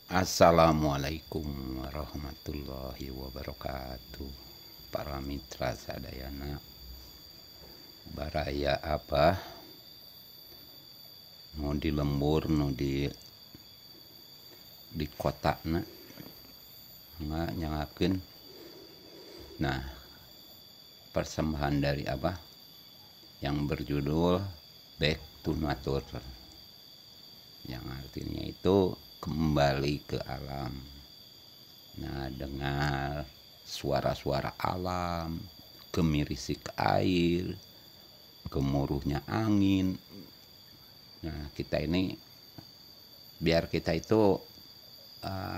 Assalamualaikum warahmatullahi wabarakatuh. Para mitra sadayana, baraya apa mau di lembur nu di kota na nggak nyangakin. Nah, persembahan dari apa yang berjudul Back to Nature, yang artinya itu kembali ke alam. Nah, dengar suara-suara alam, gemirisik air, gemuruhnya angin. Nah, kita ini biar kita itu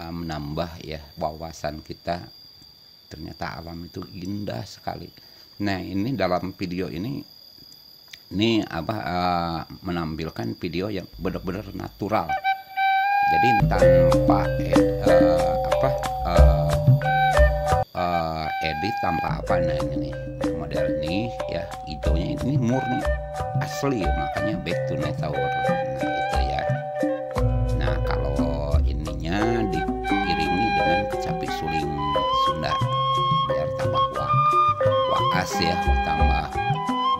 menambah ya wawasan kita, ternyata alam itu indah sekali. Nah, ini dalam video ini menampilkan video yang benar-benar natural. Jadi tanpa edit, tanpa apa. Nah, ini model ini ya, hijaunya ini murni asli, makanya back to nature. Nah, itu ya. Nah, kalau ininya diiringi dengan kecapi suling Sunda biar tambah waas ya, tambah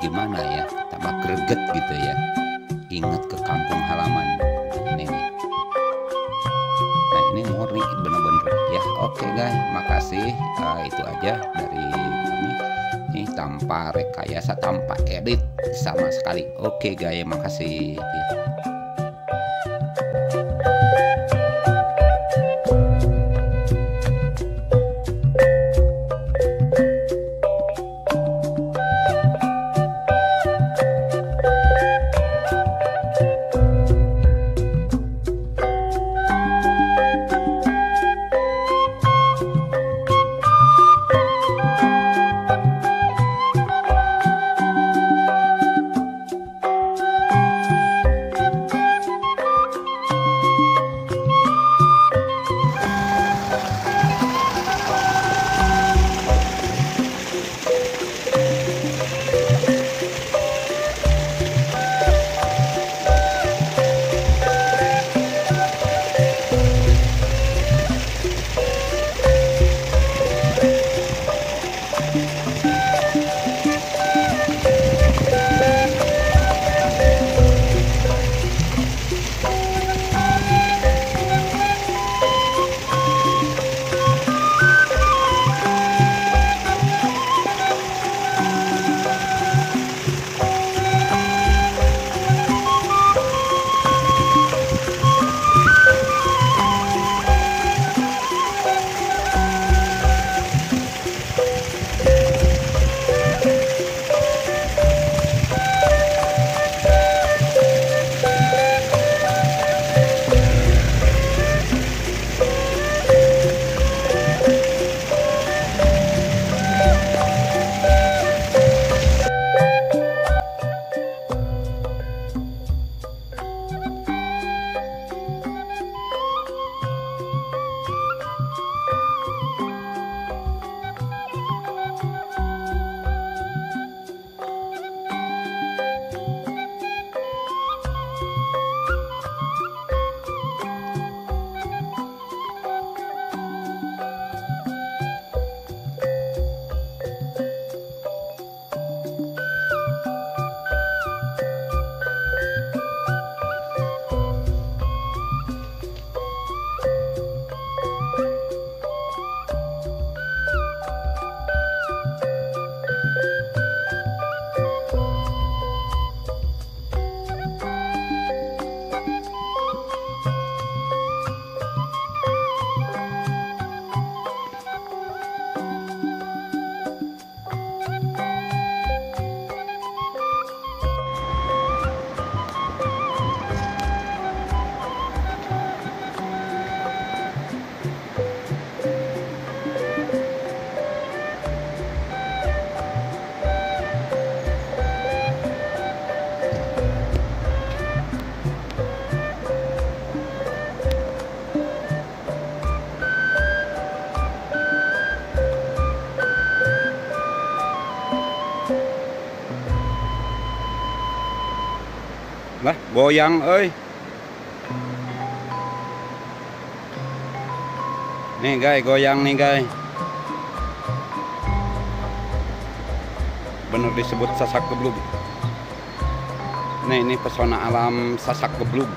gimana ya, tambah greget gitu ya, ingat ke kampung halaman. Ini nih. Nah, ini murni bener-bener ya. Oke guys, makasih. Itu aja dari kami. Ini tanpa rekayasa, tanpa edit sama sekali. Oke guys, makasih. Lah, goyang euy. Nih guys, goyang nih guys. Bener disebut Sasak Geblug. Nah ini pesona alam Sasak Geblug.